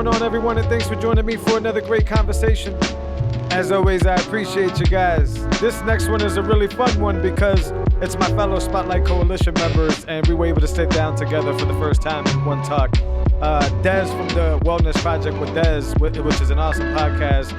going on, everyone? And thanks for joining me for another great conversation. As always, I appreciate you guys. This next one is a really fun one because it's my fellow Spotlight Coalition members, and we were able to sit down together for the first time in one talk. Des from the Wellness Project with Des, which is an awesome podcast,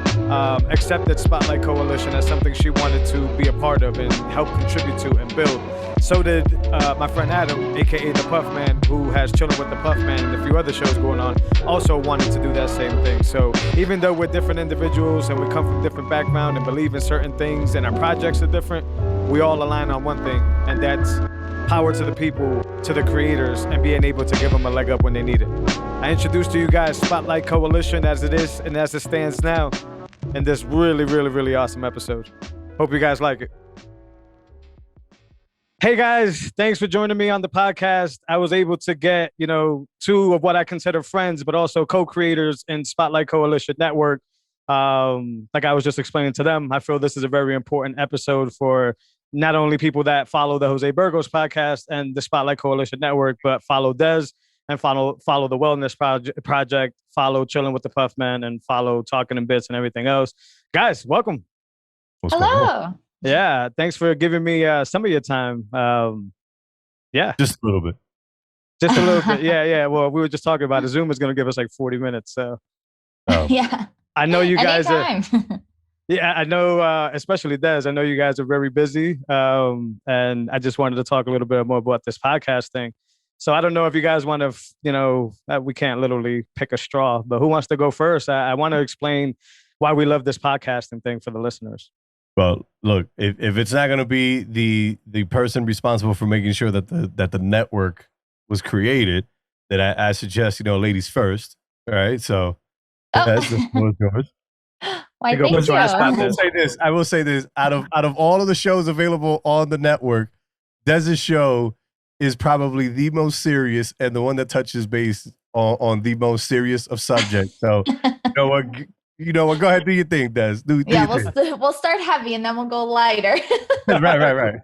accepted Spotlight Coalition as something she wanted to be a part of and help contribute to and build. So did my friend Adam, aka the Puffman, who has Chilling with the Puffman and a few other shows going on, also wanted to do that same thing. So even though we're different individuals and we come from different background and believe in certain things and our projects are different, we all align on one thing, and that's power to the people, to the creators, and being able to give them a leg up when they need it. I introduced to you guys Spotlight Coalition as it is and as it stands now in this really awesome episode. Hope you guys like it. Hey guys, thanks for joining me on the podcast. I was able to get, two of what I consider friends, but also co-creators in Spotlight Coalition Network. Like I was just explaining to them, I feel this is a very important episode for not only people that follow the Jose Burgos Podcast and the Spotlight Coalition Network, but follow Des and follow the Wellness Project, follow Chilling with the Puffman, and follow Talking in Bits and everything else. Guys, welcome. Hello. Yeah, thanks for giving me some of your time. Yeah. Just a little bit. Just a little bit. Yeah. Well, we were just talking about it. Zoom is going to give us like 40 minutes. So Yeah. I know you guys are. Yeah, I know, especially Des, I know you guys are very busy. And I just wanted to talk a little bit more about this podcast thing. So I don't know if you guys want to, we can't literally pick a straw, but who wants to go first? I want to explain why we love this podcasting thing for the listeners. Well, look, if it's not going to be the person responsible for making sure that the network was created, then I suggest, ladies first. All right. So that's the floor is yours. Why, thank you. I will say this. Out of all of the shows available on the network, Des's show is probably the most serious and the one that touches base on the most serious of subjects. So, you know what? Go ahead, do your thing, Des. We'll start heavy and then we'll go lighter. Right.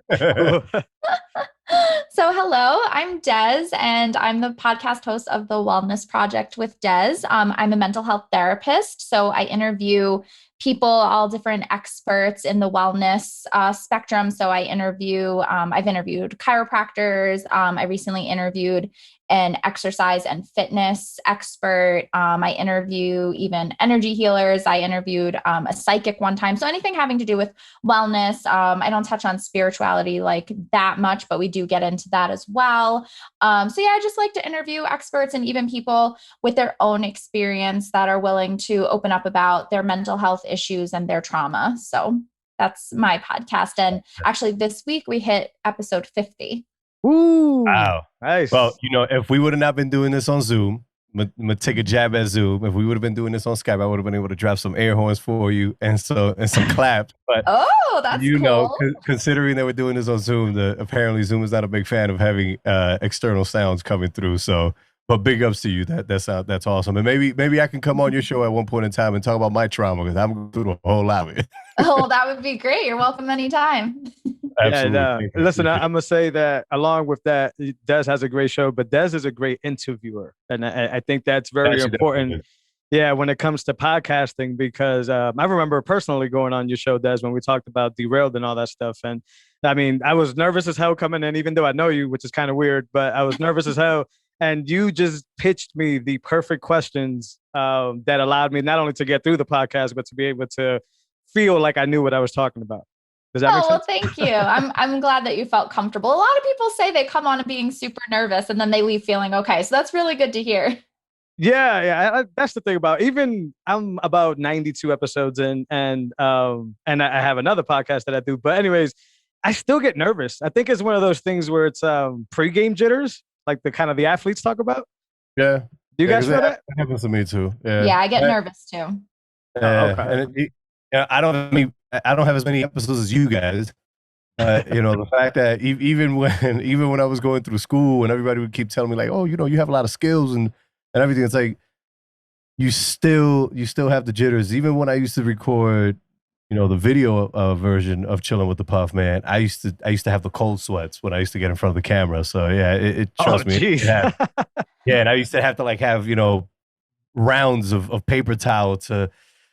So hello, I'm Des, and I'm the podcast host of the Wellness Project with Des. I'm a mental health therapist, so I interview people, all different experts in the wellness spectrum. So I've interviewed chiropractors. I recently interviewed an exercise and fitness expert. I interview even energy healers. I interviewed a psychic one time. So anything having to do with wellness. I don't touch on spirituality like that much, but we do get into that as well. I just like to interview experts and even people with their own experience that are willing to open up about their mental health issues and their trauma. So that's my podcast. And actually this week we hit episode 50. Ooh, wow. Nice. Well, if we would have not been doing this on Zoom, I'm gonna take a jab at Zoom. If we would have been doing this on Skype, I would have been able to drop some air horns for you and some claps. But that's cool. Considering that we're doing this on Zoom, apparently Zoom is not a big fan of having external sounds coming through. So, but big ups to you. That's awesome. And maybe I can come on your show at one point in time and talk about my trauma, because I'm going through a whole lot of it. Oh, that would be great. You're welcome anytime. Absolutely. And, listen, I'm going to say that along with that, Des has a great show, but Des is a great interviewer. And I think that's very important. Yeah, when it comes to podcasting, because I remember personally going on your show, Des, when we talked about Derailed and all that stuff. And I mean, I was nervous as hell coming in, even though I know you, which is kind of weird, but I was nervous as hell. And you just pitched me the perfect questions that allowed me not only to get through the podcast, but to be able to feel like I knew what I was talking about. Does that make sense? Well, thank you. I'm glad that you felt comfortable. A lot of people say they come on being super nervous and then they leave feeling okay. So that's really good to hear. Yeah. That's the thing about, even I'm about 92 episodes in, and I have another podcast that I do. But anyways, I still get nervous. I think it's one of those things where it's pre-game jitters, like the athletes talk about. Yeah. Do you guys feel that? It happens to me too. Yeah, I get nervous too. Okay. And I don't have as many episodes as you guys. The fact that even when I was going through school and everybody would keep telling me like, oh, you have a lot of skills and everything, it's like you still have the jitters. Even when I used to record, the video version of Chilling with the Puff, man, I used to have the cold sweats when I used to get in front of the camera. So yeah, trust me. Geez. Yeah, and I used to have to have rounds of paper towel to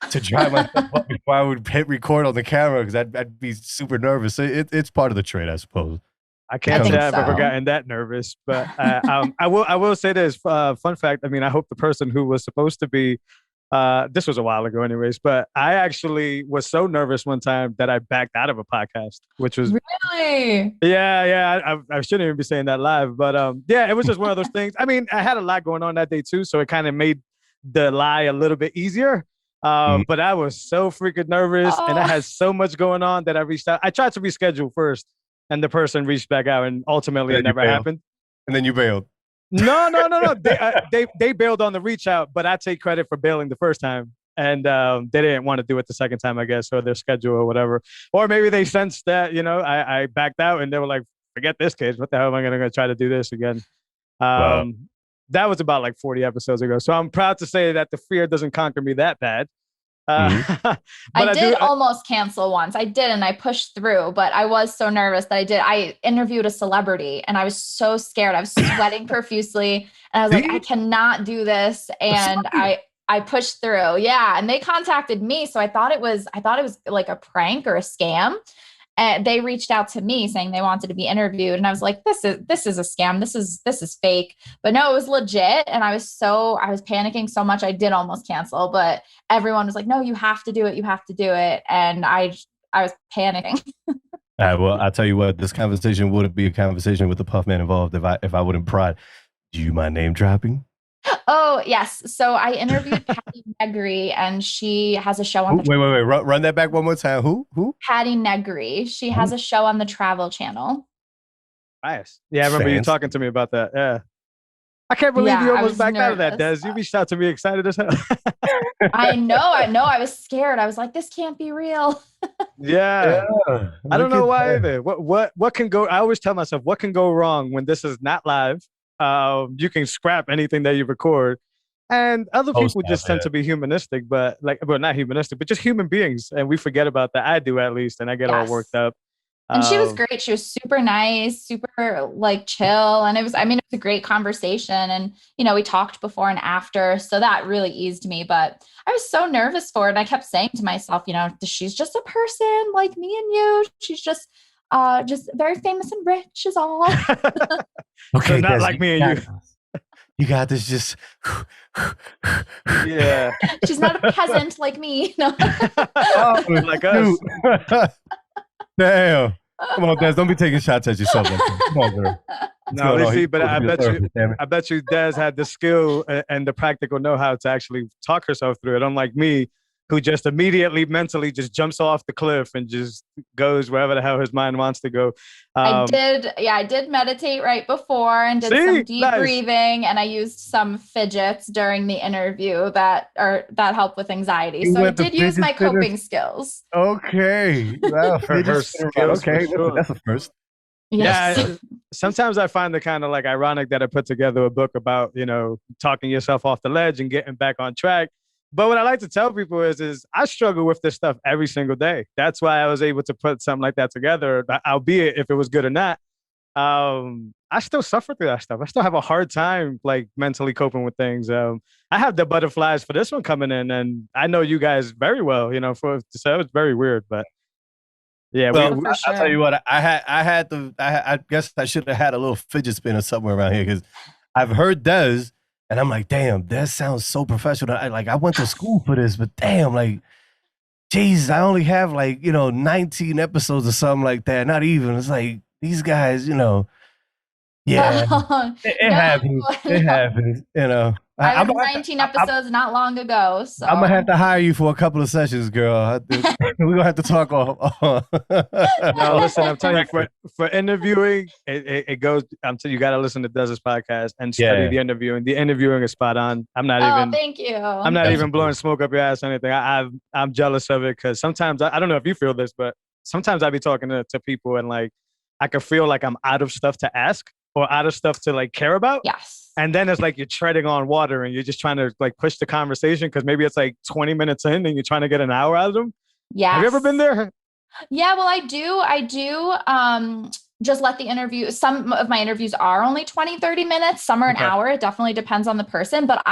dry myself up before I would hit record on the camera because I'd be super nervous. So it's part of the trade, I suppose. I can't say I've ever so. gotten that nervous, but I will say this. Fun fact. I mean, I hope the person who was supposed to be this was a while ago anyways, but I actually was so nervous one time that I backed out of a podcast, which was really, I shouldn't even be saying that live, but it was just one of those things. I mean, I had a lot going on that day too, so it kind of made the lie a little bit easier. But I was so freaking nervous and I had so much going on that I reached out. I tried to reschedule first and the person reached back out and ultimately it never happened. And then you bailed. No. They bailed on the reach out, but I take credit for bailing the first time. And they didn't want to do it the second time, I guess, or their schedule or whatever. Or maybe they sensed that, I backed out and they were like, forget this kid. What the hell am I going to try to do this again? Wow. That was about like 40 episodes ago. So I'm proud to say that the fear doesn't conquer me that bad. I did almost cancel once. I did, and I pushed through, but I was so nervous that I interviewed a celebrity and I was so scared. I was sweating profusely and I was like, I cannot do this. And I pushed through. Yeah. And they contacted me. So I thought it was like a prank or a scam. And they reached out to me saying they wanted to be interviewed. And I was like, this is a scam. This is fake. But no, it was legit. And I was panicking so much. I did almost cancel, but everyone was like, no, you have to do it. You have to do it. And I was panicking. Well, I'll tell you what, this conversation wouldn't be a conversation with the Puffman involved if I wouldn't prod. Do you mind name dropping? Oh, yes. So I interviewed Patty Negri, and she has a show on Wait. Run that back one more time. Who? Patty Negri. She has a show on the Travel Channel. Nice. Yeah, I remember you talking to me about that. Yeah. I can't believe you almost backed out of that, Des. You reached out to me excited as hell. I know. I was scared. I was like, this can't be real. Yeah. I don't know why either. What can go? I always tell myself, what can go wrong when this is not live? You can scrap anything that you record, and other people just tend to be humanistic, but not humanistic, but just human beings, and we forget about that. I do at least, and I get all worked up. And she was great. She was super nice, super chill, and it was a great conversation. And we talked before and after, so that really eased me. But I was so nervous for it. And I kept saying to myself, she's just a person like me and you. She's just very famous and rich is all. Okay, so not like me and you. You got this. Just yeah. She's not a peasant like me. No. Oh, like us. Damn. Come on, Des. Don't be taking shots at yourself. Come on, girl. No, see, but I bet you Des had the skill and the practical know-how to actually talk herself through it. Unlike me, who just immediately mentally just jumps off the cliff and just goes wherever the hell his mind wants to go. I did meditate right before and did some deep breathing, and I used some fidgets during the interview that help with anxiety. So I did use my coping skills. Okay. Wow. Her skills, okay. Sure. That's a first. Yes. Yeah. Sometimes I find it kind of ironic that I put together a book about, talking yourself off the ledge and getting back on track. But what I like to tell people is I struggle with this stuff every single day. That's why I was able to put something like that together, albeit if it was good or not. I still suffer through that stuff. I still have a hard time mentally coping with things. I have the butterflies for this one coming in, and I know you guys very well, so it's very weird, but yeah. Well, I'll tell you what, I guess I should have had a little fidget spinner somewhere around here because I've heard Des. And I'm like, damn, that sounds so professional. I went to school for this, but damn, geez, I only have 19 episodes or something like that. Not even. It's like these guys, yeah, it happens. It happens, I was 19 episodes not long ago. So I'm gonna have to hire you for a couple of sessions, girl. We're gonna have to talk off. No, listen, I'm telling you, for interviewing, it goes. I'm telling you, got to listen to Des's podcast and study the interviewing. The interviewing is spot on. I'm not even. Thank you. I'm not even blowing smoke up your ass or anything. I'm jealous of it because sometimes I don't know if you feel this, but sometimes I be talking to people and I can feel like I'm out of stuff to ask or out of stuff to care about. Yes. And then it's you're treading on water and you're just trying to push the conversation because maybe it's 20 minutes in and you're trying to get an hour out of them. Yeah. Have you ever been there? Yeah, well, I do. just let the interview. Some of my interviews are only 20, 30 minutes. Some are an hour. It definitely depends on the person. But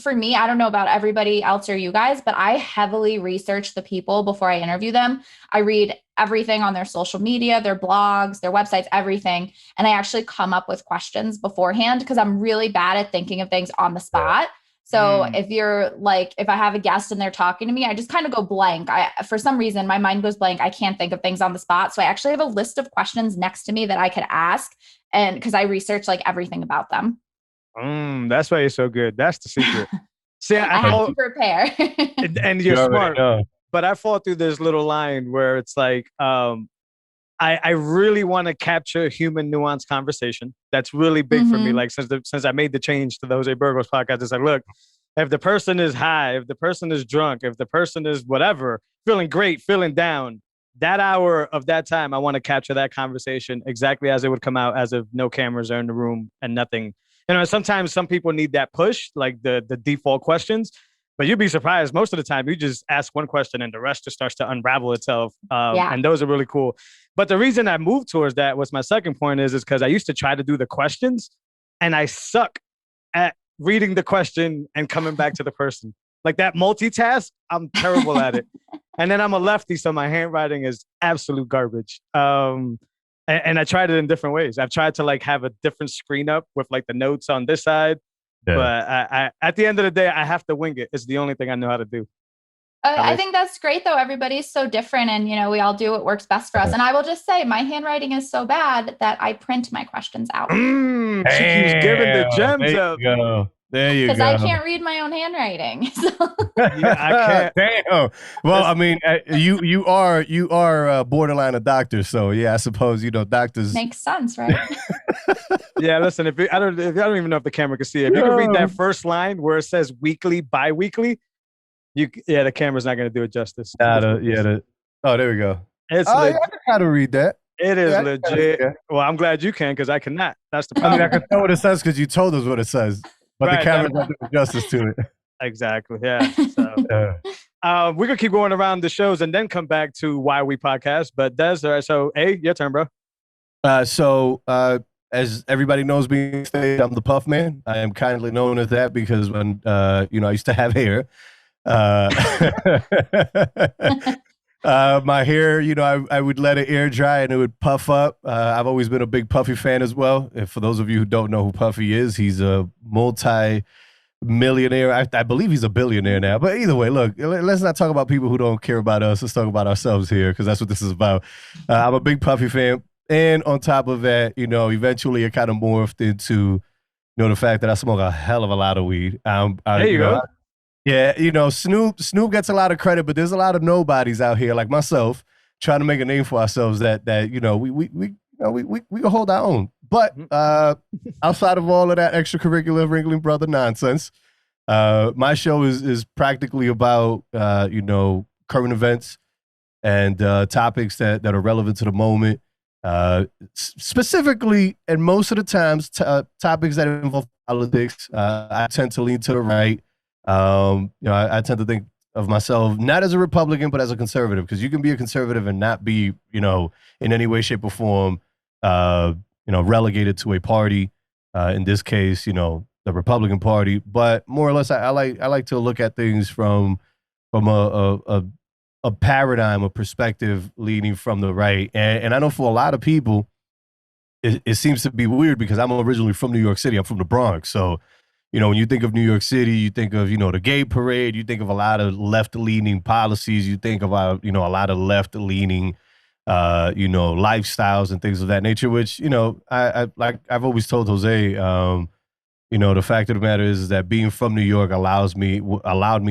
for me, I don't know about everybody else or you guys, but I heavily research the people before I interview them. I read everything on their social media, their blogs, their websites, everything. And I actually come up with questions beforehand because I'm really bad at thinking of things on the spot. So if I have a guest and they're talking to me, I just kind of go blank. For some reason, my mind goes blank. I can't think of things on the spot. So I actually have a list of questions next to me that I could ask. And because I research like everything about them. That's why you're so good. That's the secret. See, I have to prepare. and you're smart. But I fall through this little line where it's like, I really want to capture human nuanced conversation. That's really big for me. Like since I made the change to the Jose Burgos podcast, it's like, look, if the person is high, if the person is drunk, if the person is whatever, feeling great, feeling down, that hour of that time, I want to capture that conversation exactly as it would come out, as if no cameras are in the room and nothing. Sometimes some people need that push, like the default questions. But you'd be surprised. Most of the time, you just ask one question and the rest just starts to unravel itself. And those are really cool. But the reason I moved towards that was my second point is because I used to try to do the questions and I suck at reading the question and coming back to the person. Like that multitask, I'm terrible at it. And then I'm a lefty, so my handwriting is absolute garbage. And I tried it in different ways. I've tried to like have a different screen up with like the notes on this side. Yeah. But I at the end of the day, I have to wing it. It's the only thing I know how to do. I think that's great, though. Everybody's so different and, we all do what works best for us. And I will just say my handwriting is so bad that I print my questions out. She keeps giving the gems up. There you go. Because I can't read my own handwriting. So. Yeah, I can't. Damn. Well, I mean, you are borderline a doctor, so yeah, I suppose doctors makes sense, right? Yeah, listen. I don't even know if the camera can see it. If you can read that first line where it says weekly, bi-weekly, the camera's not going to do it justice. Oh, there we go. I can kind of read that. It is legit. Well, I'm glad you can because I cannot. That's the problem. I mean, I can tell what it says because you told us what it says, but the camera's not doing justice to it. Exactly. Yeah. So, we're gonna keep going around the shows and then come back to why we podcast. But Des, all right, so your turn, bro. As everybody knows me, I'm the Puff Man. I am kindly known as that because when I used to have hair. My hair, I would let it air dry and it would puff up. I've always been a big Puffy fan as well. And for those of you who don't know who Puffy is, he's a multi-millionaire. I believe he's a billionaire now. But either way, look, let's not talk about people who don't care about us. Let's talk about ourselves here because that's what this is about. I'm a big Puffy fan. And on top of that, eventually it kind of morphed into, the fact that I smoke a hell of a lot of weed. There you go. Yeah, Snoop gets a lot of credit, but there's a lot of nobodies out here like myself trying to make a name for ourselves that we can hold our own. But outside of all of that extracurricular Ringling Brother nonsense, my show is practically about current events and topics that are relevant to the moment. Specifically, and most of the times, topics that involve politics. I tend to lean to the right. I tend to think of myself not as a Republican, but as a conservative, because you can be a conservative and not be, in any way, shape, or form, relegated to a party. In this case, the Republican Party. But more or less, I like to look at things from a paradigm, a perspective leading from the right. And I know for a lot of people, it seems to be weird because I'm originally from New York City. I'm from the Bronx. So, when you think of New York City, you think of, the gay parade, you think of a lot of left-leaning policies, you think about, a lot of left-leaning, lifestyles and things of that nature, which, I've always told Jose, the fact of the matter is that being from New York allowed me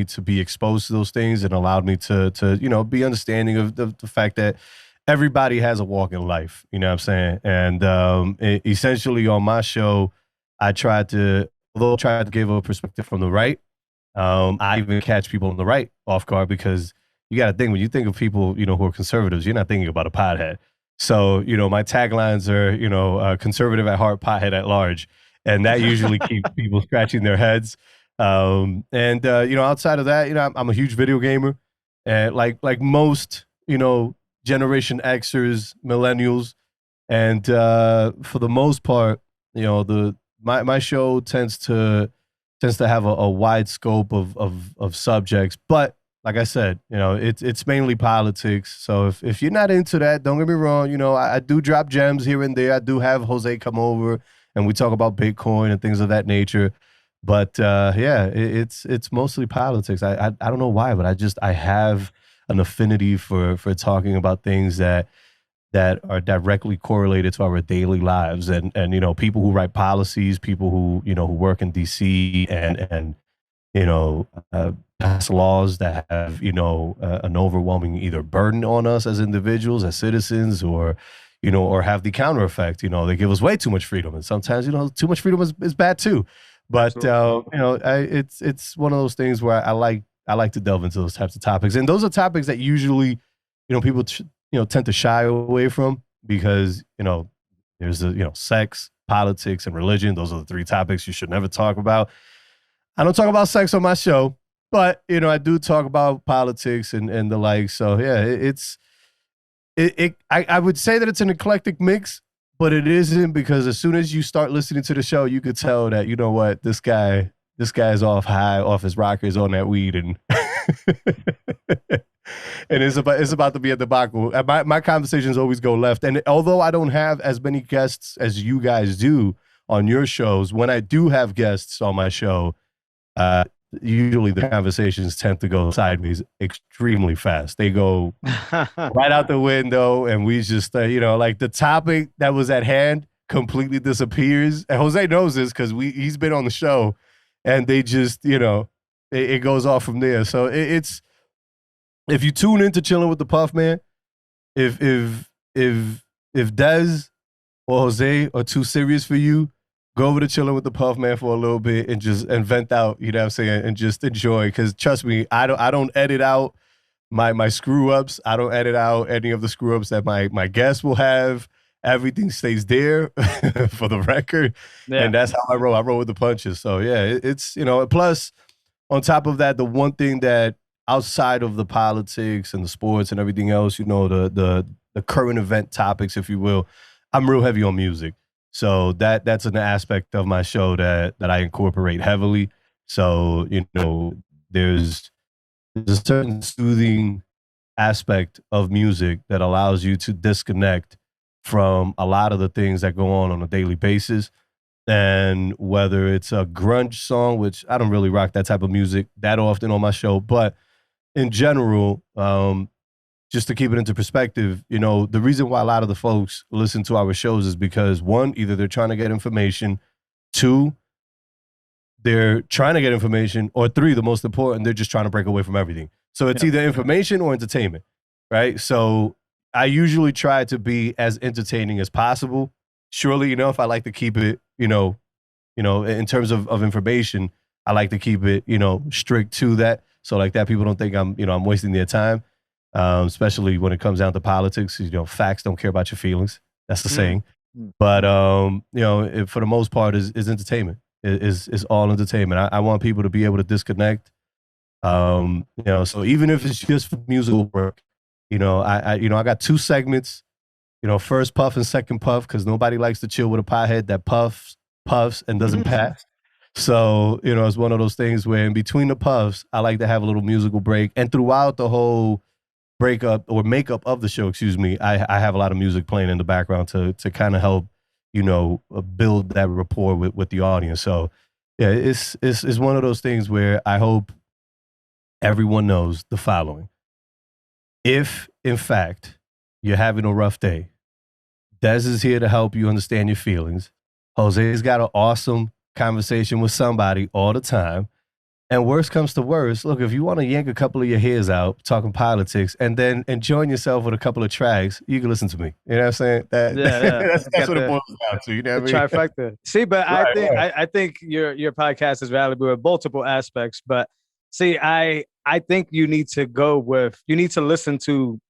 to be exposed to those things and allowed me to be understanding of the fact that everybody has a walk in life, you know what I'm saying? And essentially on my show, I tried to give a perspective from the right. I even catch people on the right off guard because you got to think, when you think of people, who are conservatives, you're not thinking about a pothead. So, my taglines are, conservative at heart, pothead at large. And that usually keeps people scratching their heads. Outside of that, I'm a huge video gamer. And like most, Generation Xers, millennials, And for the most part, you know, my show tends to have a wide scope of subjects, but like I said, you know, it's mainly politics. So if you're not into that, don't get me wrong. You know, I do drop gems here and there. I do have Jose come over and we talk about Bitcoin and things of that nature. But yeah, it's mostly politics. I don't know why, but I have an affinity for talking about things that are directly correlated to our daily lives, and you know, people who write policies, people who, you know, who work in DC and you know, pass laws that have, you know, an overwhelming either burden on us as individuals, as citizens, or, you know, or have the counter effect. You know, they give us way too much freedom. And sometimes, you know, too much freedom is bad too. But, you know, it's one of those things where I like to delve into those types of topics. And those are topics that usually, you know, people, you know, tend to shy away from because, you know, there's you know, sex, politics, and religion. Those are the three topics you should never talk about. I don't talk about sex on my show, but, you know, I do talk about politics and the like. So yeah, I would say that it's an eclectic mix, but it isn't, because as soon as you start listening to the show, you could tell that, you know what, this guy's off high, off his rockers, on that weed, and and it's about to be a debacle. My conversations always go left, and although I don't have as many guests as you guys do on your shows, when I do have guests on my show, usually the conversations tend to go sideways extremely fast. They go right out the window, and we just, you know, like the topic that was at hand completely disappears. And Jose knows this because he's been on the show, and they just, you know, it goes off from there. So it's, if you tune into Chilling with the Puff Man, if Des or Jose are too serious for you, go over to Chilling with the Puff Man for a little bit and vent out, you know what I'm saying, and just enjoy. Because trust me, I don't edit out my screw ups. I don't edit out any of the screw ups that my guests will have. Everything stays there for the record, and that's how I roll. I roll with the punches. So yeah, it's, you know. Plus, on top of that, the one thing that outside of the politics and the sports and everything else, you know, the current event topics, if you will, I'm real heavy on music. So that's an aspect of my show that I incorporate heavily. So, you know, there's a certain soothing aspect of music that allows you to disconnect from a lot of the things that go on a daily basis. And whether it's a grunge song, which I don't really rock that type of music that often on my show, but in general, just to keep it into perspective, you know, the reason why a lot of the folks listen to our shows is because, one, either they're trying to get information, two, they're trying to get information, or three, the most important, they're just trying to break away from everything. So it's either information or entertainment, right? So I usually try to be as entertaining as possible. Surely enough, I like to keep it, you know, in terms of information, I like to keep it, you know, strict to that. So like that, people don't think I'm wasting their time. Especially when it comes down to politics, you know, facts don't care about your feelings. That's the saying. But you know, for the most part, is entertainment. Is all entertainment. I want people to be able to disconnect. You know, so even if it's just for musical work, you know, I got two segments. You know, first puff and second puff, because nobody likes to chill with a pothead that puffs, and doesn't pass. So, you know, it's one of those things where in between the puffs, I like to have a little musical break, and throughout the whole breakup or makeup of the show, excuse me, I have a lot of music playing in the background to kind of help, you know, build that rapport with the audience. So yeah, it's one of those things where I hope everyone knows the following. If in fact you're having a rough day, Des is here to help you understand your feelings. Jose's got an awesome conversation with somebody all the time. And worst comes to worst, look, if you want to yank a couple of your hairs out talking politics and then enjoying yourself with a couple of tracks, you can listen to me. You know what I'm saying? That's what it boils down to. You know what I mean? Trifecta. See, but right, I think your podcast is valuable with multiple aspects. But see, I think you need to listen to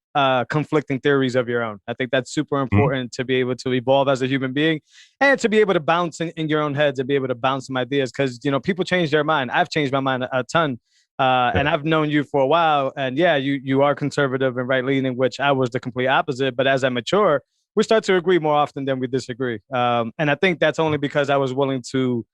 conflicting theories of your own. I think that's super important to be able to evolve as a human being and to be able to bounce in your own heads and be able to bounce some ideas, because, you know, people change their mind. I've changed my mind a ton. And I've known you for a while, and yeah, you are conservative and right leaning, which I was the complete opposite. But as I mature, we start to agree more often than we disagree. And I think that's only because I was willing to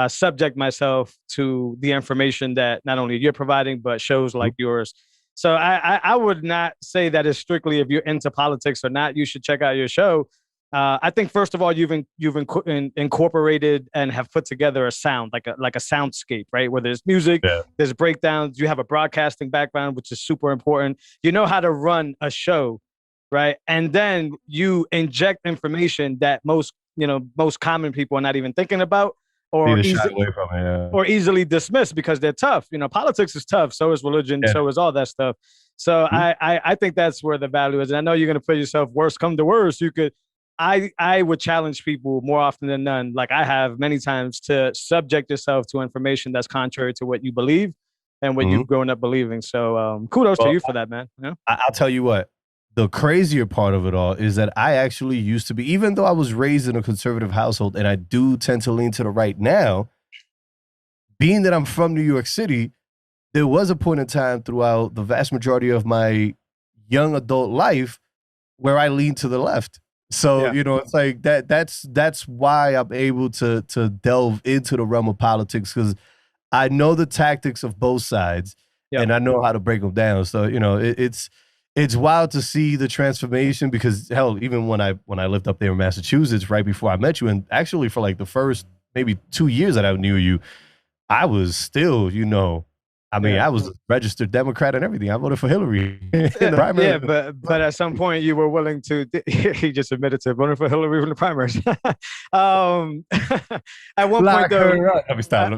subject myself to the information that not only you're providing, but shows like yours. So I would not say that it's strictly if you're into politics or not, you should check out your show. I think first of all, you've incorporated and have put together a sound, like a soundscape, right? Where there's music, there's breakdowns. You have a broadcasting background, which is super important. You know how to run a show, right? And then you inject information that most common people are not even thinking about, or easily dismissed because they're tough. Politics is tough. So is religion. Yeah. So is all that stuff. So I think that's where the value is. And I know you're going to put yourself worst come to worst. You could. I would challenge people more often than none, like I have many times, to subject yourself to information that's contrary to what you believe and what you've grown up believing. So kudos to you for that, man. Yeah? I'll tell you what, the crazier part of it all is that I actually used to be, even though I was raised in a conservative household and I do tend to lean to the right now, being that I'm from New York City, there was a point in time throughout the vast majority of my young adult life where I leaned to the left. So, it's like that's why I'm able to delve into the realm of politics, because I know the tactics of both sides and I know how to break them down. So, it's wild to see the transformation, because hell, even when I lived up there in Massachusetts right before I met you, and actually for like the first maybe 2 years that I knew you, I was still, I was a registered Democrat and everything. I voted for Hillary in the primary. Yeah, but at some point you were willing to. He just admitted to voting for Hillary in the primaries. At one point, though, let me stop.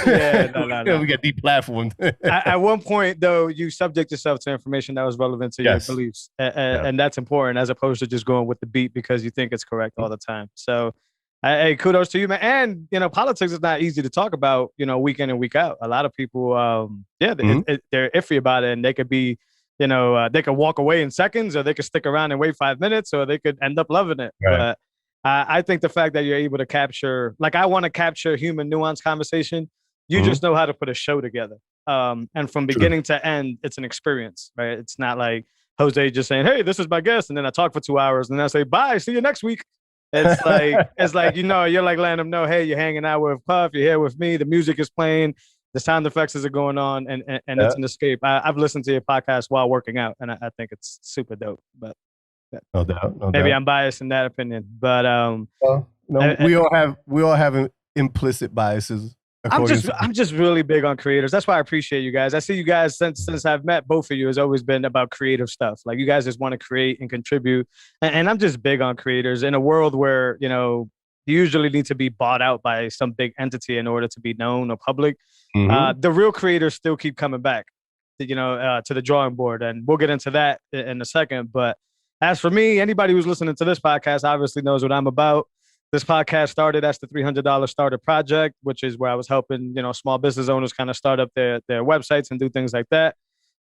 Yeah, no. We got deplatformed. At one point, though, you subject yourself to information that was relevant to your beliefs, and that's important, as opposed to just going with the beat because you think it's correct all the time. So. Hey, kudos to you, man. And, politics is not easy to talk about, week in and week out. A lot of people, they're iffy about it, and they could be, they could walk away in seconds, or they could stick around and wait 5 minutes, or they could end up loving it. Right. But I think the fact that you're able to capture, like I want to capture human nuance conversation. You just know how to put a show together. And from beginning to end, it's an experience, right? It's not like Jose just saying, hey, this is my guest. And then I talk for 2 hours and then I say, bye, see you next week. It's like, you're like letting them know, hey, you're hanging out with Puff, you're here with me, the music is playing, the sound effects are going on, and it's an escape. I've listened to your podcast while working out, and I think it's super dope. But no doubt. Maybe I'm biased in that opinion, but we all have implicit biases. I'm just really big on creators. That's why I appreciate you guys. I see you guys since I've met both of you has always been about creative stuff. Like you guys just want to create and contribute. And I'm just big on creators in a world where, you usually need to be bought out by some big entity in order to be known or public. The real creators still keep coming back, to the drawing board. And we'll get into that in a second. But as for me, anybody who's listening to this podcast obviously knows what I'm about. This podcast started as the $300 starter project, which is where I was helping, small business owners kind of start up their websites and do things like that.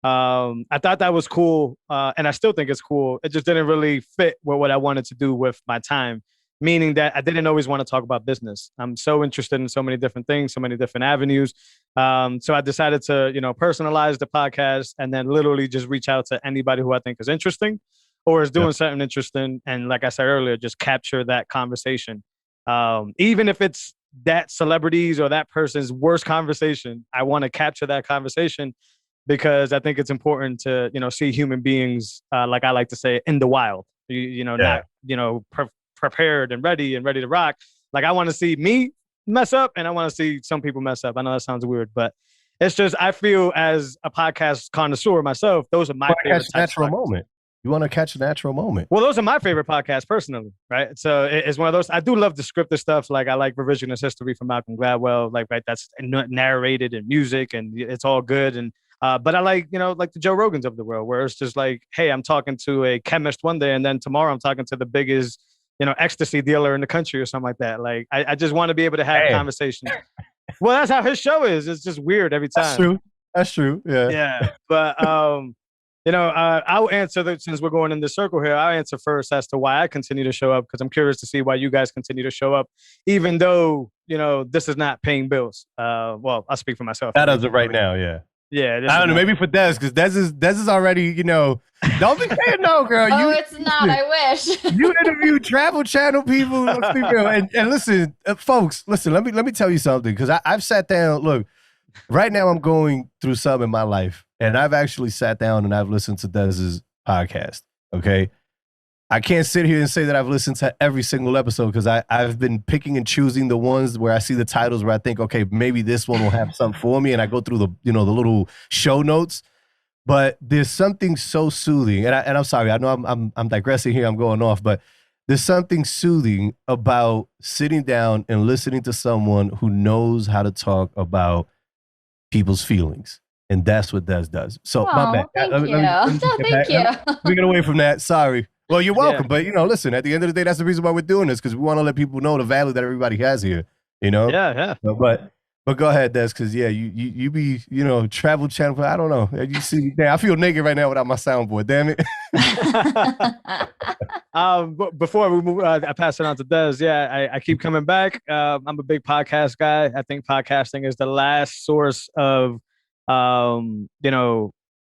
I thought that was cool, and I still think it's cool. It just didn't really fit with what I wanted to do with my time, meaning that I didn't always want to talk about business. I'm so interested in so many different things, so many different avenues. So I decided to, personalize the podcast and then literally just reach out to anybody who I think is interesting or is doing something interesting. And like I said earlier, just capture that conversation. Even if it's that celebrity's or that person's worst conversation, I want to capture that conversation because I think it's important to, see human beings, like I like to say, in the wild, not, prepared and ready to rock. Like I want to see me mess up and I want to see some people mess up. I know that sounds weird, but it's just, I feel as a podcast connoisseur myself, those are my favorite natural moment. You want to catch a natural moment. Well, those are my favorite podcasts personally, right? So it's one of those. I do love the scripted stuff. Like I like Revisionist History from Malcolm Gladwell. Like, right, that's narrated in music and it's all good. And but I like, like the Joe Rogans of the world, where it's just like, hey, I'm talking to a chemist one day, and then tomorrow I'm talking to the biggest, ecstasy dealer in the country or something like that. Like I just want to be able to have conversations. Well, that's how his show is. It's just weird every time. That's true. Yeah. Yeah. But I'll answer since we're going in this circle here. I'll answer first as to why I continue to show up, because I'm curious to see why you guys continue to show up, even though, this is not paying bills. Well, I'll speak for myself. That does it right now. Yeah. Yeah. I don't know. Maybe for Des, because Des is already, Don't be saying no, girl. Oh, it's not. I wish. You interview Travel Channel people. Let's be real. And listen, folks, listen, let me tell you something. Because I've sat down, look, right now I'm going through something in my life. And I've actually sat down and I've listened to Dez's podcast. Okay. I can't sit here and say that I've listened to every single episode because I've been picking and choosing the ones where I see the titles where I think, okay, maybe this one will have something for me, and I go through the the little show notes. But there's something so soothing, and I'm sorry, I know I'm digressing here, I'm going off, but there's something soothing about sitting down and listening to someone who knows how to talk about people's feelings. And that's what Des does. So my bad. Thank you. We get away from that. Sorry. Well, you're welcome. Yeah. But, listen, at the end of the day, that's the reason why we're doing this, because we want to let people know the value that everybody has here, Yeah. But go ahead, Des, because, you be, Travel Channel. I don't know. You see, I feel naked right now without my soundboard. Damn it. Before we move, I pass it on to Des. I keep coming back. I'm a big podcast guy. I think podcasting is the last source of,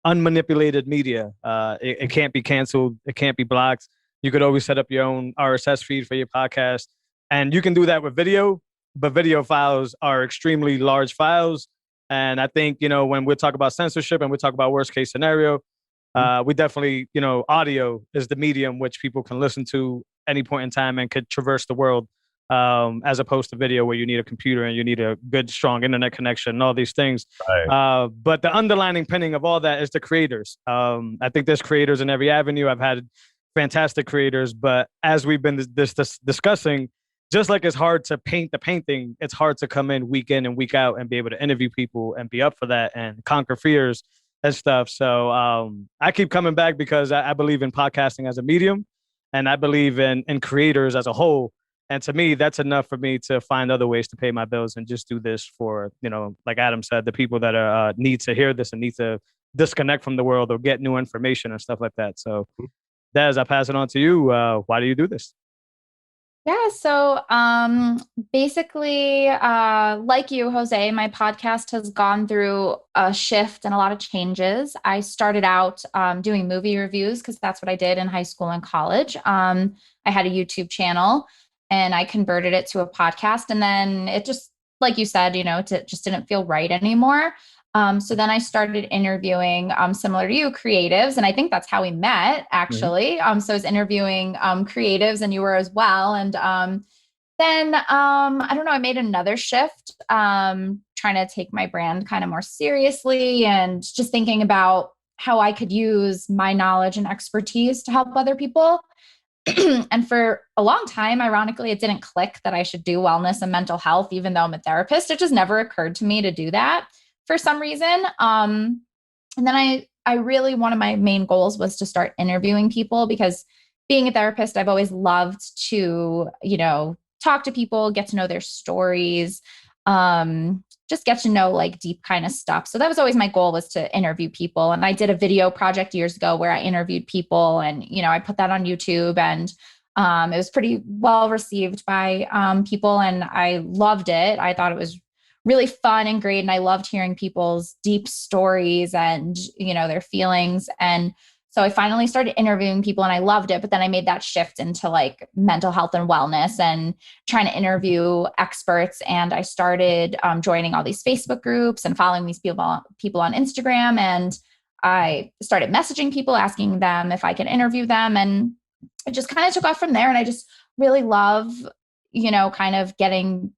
unmanipulated media. It can't be canceled. It can't be blocked. You could always set up your own RSS feed for your podcast. And you can do that with video, but video files are extremely large files. And I think, when we talk about censorship and we talk about worst case scenario, we definitely, audio is the medium which people can listen to any point in time and could traverse the world, as opposed to video where you need a computer and you need a good, strong internet connection and all these things. Right. But the underlining pinning of all that is the creators. I think there's creators in every avenue. I've had fantastic creators, but as we've been discussing, just like it's hard to paint the painting, it's hard to come in and week out and be able to interview people and be up for that and conquer fears and stuff. So I keep coming back because I believe in podcasting as a medium, and I believe in creators as a whole. And to me, that's enough for me to find other ways to pay my bills and just do this for, like Adam said, the people that are need to hear this and need to disconnect from the world or get new information and stuff like that. So, Des, I pass it on to you. Why do you do this? Yeah. So basically, like you, Jose, my podcast has gone through a shift and a lot of changes. I started out doing movie reviews because that's what I did in high school and college. I had a YouTube channel and I converted it to a podcast. And then it just, like you said, it just didn't feel right anymore. So then I started interviewing, similar to you, creatives. And I think that's how we met, actually. So I was interviewing creatives, and you were as well. And then, I don't know, I made another shift, trying to take my brand kind of more seriously and just thinking about how I could use my knowledge and expertise to help other people. And for a long time, ironically, it didn't click that I should do wellness and mental health, even though I'm a therapist. It just never occurred to me to do that for some reason. And then I really, one of my main goals was to start interviewing people, because being a therapist, I've always loved to, talk to people, get to know their stories, just get to know like deep kind of stuff. So that was always my goal, was to interview people. And I did a video project years ago where I interviewed people, and, I put that on YouTube, and it was pretty well received by people, and I loved it. I thought it was really fun and great. And I loved hearing people's deep stories and, their feelings. And so I finally started interviewing people, and I loved it. But then I made that shift into like mental health and wellness and trying to interview experts. And I started joining all these Facebook groups and following these people on Instagram. And I started messaging people, asking them if I could interview them. And it just kind of took off from there. And I just really love, kind of getting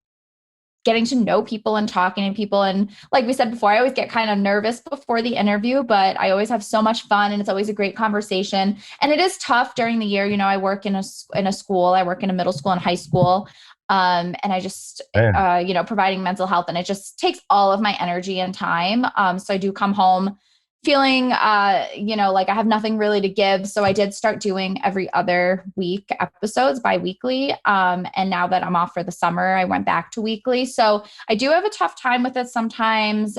to know people and talking to people. And like we said before, I always get kind of nervous before the interview, but I always have so much fun, and it's always a great conversation. And it is tough during the year. I work in a school, I work in a middle school and high school. And I just, providing mental health, and it just takes all of my energy and time. So I do come home feeling, like I have nothing really to give. So I did start doing every other week episodes bi-weekly. And now that I'm off for the summer, I went back to weekly. So I do have a tough time with it sometimes,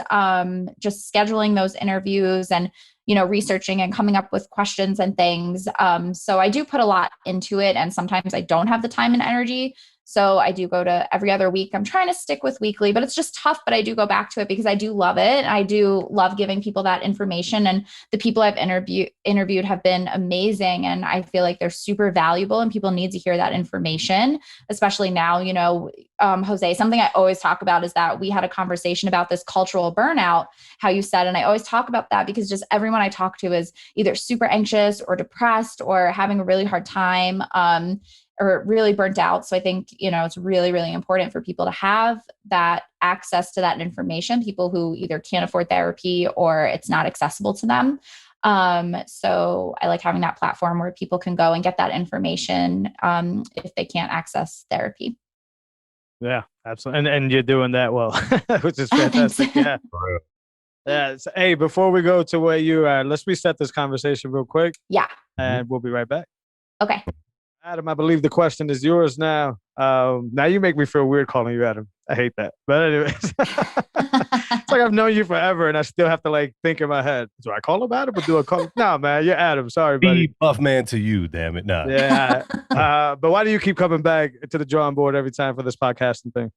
just scheduling those interviews and, researching and coming up with questions and things. So I do put a lot into it, and sometimes I don't have the time and energy So I do go to every other week. I'm trying to stick with weekly, but it's just tough, but I do go back to it because I do love it. I do love giving people that information, and the people I've interviewed have been amazing. And I feel like they're super valuable and people need to hear that information, especially now, Jose, something I always talk about is that we had a conversation about this cultural burnout, how you said, and I always talk about that because just everyone I talk to is either super anxious or depressed or having a really hard time, or really burnt out. So I think, it's really, really important for people to have that access to that information, people who either can't afford therapy or it's not accessible to them. So I like having that platform where people can go and get that information if they can't access therapy. Yeah, absolutely. And you're doing that well, which is fantastic. Yeah. Yeah. So, hey, before we go to where you are, let's reset this conversation real quick. Yeah. And we'll be right back. Okay. Adam, I believe the question is yours now. Now you make me feel weird calling you Adam. I hate that. But anyways, it's like I've known you forever and I still have to think in my head, do I call him Adam or do I call him? No, man, you're Adam. Sorry, buddy. Puffman to you, damn it. Nah. Yeah. But why do you keep coming back to the drawing board every time for this podcasting thing?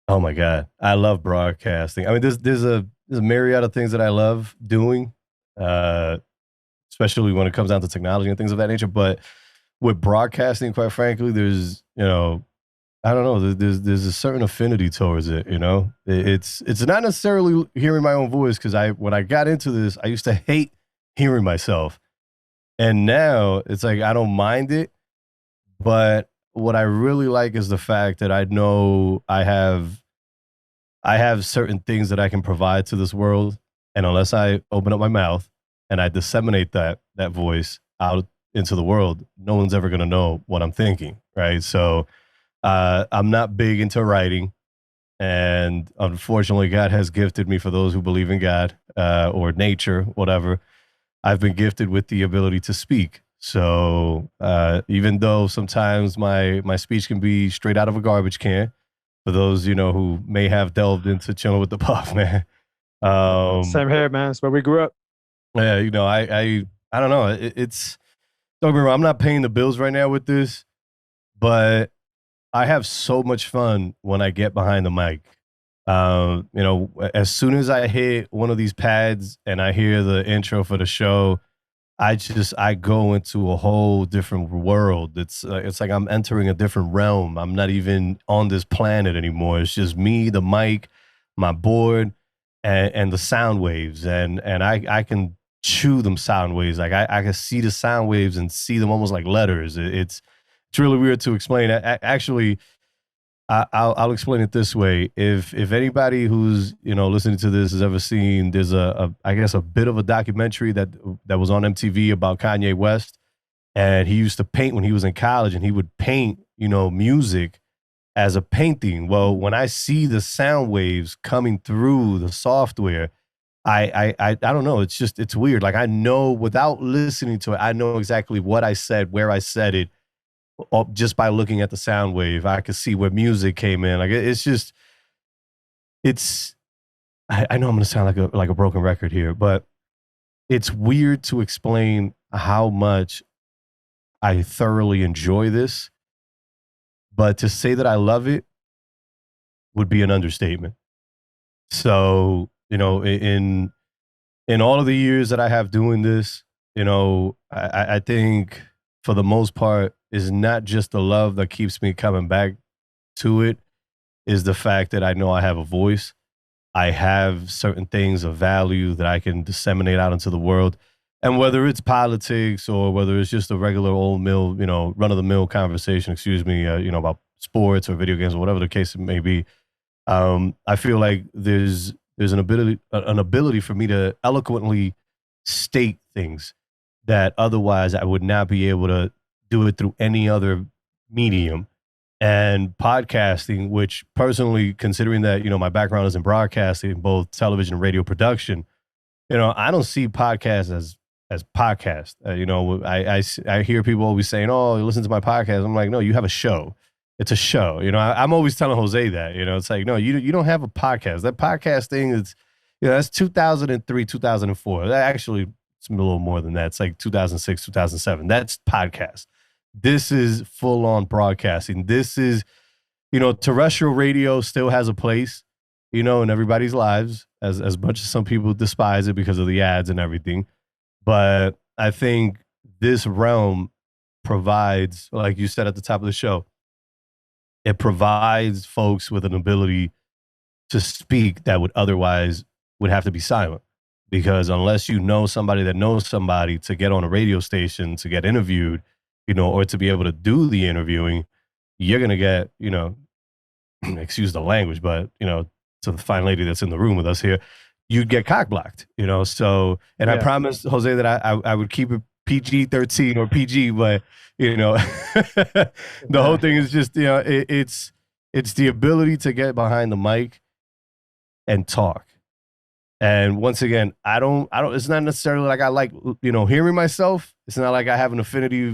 Oh my God. I love broadcasting. I mean, there's a myriad of things that I love doing, especially when it comes down to technology and things of that nature. But with broadcasting, quite frankly, there's, I don't know, there's a certain affinity towards it, It's not necessarily hearing my own voice, because when I got into this, I used to hate hearing myself. And now it's like I don't mind it, but what I really like is the fact that I know I have certain things that I can provide to this world, and unless I open up my mouth and I disseminate that voice out into the world, no one's ever going to know what I'm thinking, right? So I'm not big into writing, and unfortunately, God has gifted me, for those who believe in God or nature, whatever, I've been gifted with the ability to speak. So even though sometimes my speech can be straight out of a garbage can, for those, who may have delved into Chilling with the Puffman. Same here, man. That's where we grew up. Yeah, I don't know. It's, don't get me wrong, I'm not paying the bills right now with this, but I have so much fun when I get behind the mic. As soon as I hit one of these pads and I hear the intro for the show, I go into a whole different world. It's like I'm entering a different realm. I'm not even on this planet anymore. It's just me, the mic, my board, and the sound waves. And I can chew them sound waves. Like I can see the sound waves and see them almost like letters. It's really weird to explain. Actually, I'll explain it this way. If anybody who's listening to this has ever seen, there's I guess a bit of a documentary that was on MTV about Kanye West, and he used to paint when he was in college, and he would paint music as a painting. Well, when I see the sound waves coming through the software, I don't know. It's weird. Like I know without listening to it, I know exactly what I said, where I said it, just by looking at the sound wave. I could see where music came in. Like I know I'm gonna sound like a broken record here, but it's weird to explain how much I thoroughly enjoy this. But to say that I love it would be an understatement. So, in all of the years that I have doing this, I think for the most part, is not just the love that keeps me coming back to it, is the fact that I know I have a voice. I have certain things of value that I can disseminate out into the world. And whether it's politics or whether it's just a regular old mill, run-of-the-mill conversation, about sports or video games or whatever the case may be, I feel like there's an ability for me to eloquently state things that otherwise I would not be able to do it through any other medium. And podcasting, which personally, considering that, my background is in broadcasting, both television and radio production, I don't see podcasts as podcast. I hear people always saying, "Oh, you listen to my podcast." I'm like, no, you have a show. It's a show. I'm always telling Jose that, it's like, no, you don't have a podcast. That podcast thing is, that's 2003, 2004. That actually, it's a little more than that. It's like 2006, 2007. That's podcast. This is full on broadcasting. This is terrestrial radio still has a place, in everybody's lives, as much as some people despise it because of the ads and everything. But I think this realm provides, like you said at the top of the show, it provides folks with an ability to speak that would otherwise would have to be silent. Because unless you know somebody that knows somebody to get on a radio station, to get interviewed, or to be able to do the interviewing, you're going to get, excuse the language, but, to the fine lady that's in the room with us here, you'd get cock blocked, So, and I promised Jose that I would keep it PG-13 or PG, but, the whole thing is just, it's the ability to get behind the mic and talk. And once again, I don't, it's not necessarily like I like, hearing myself. It's not like I have an affinity,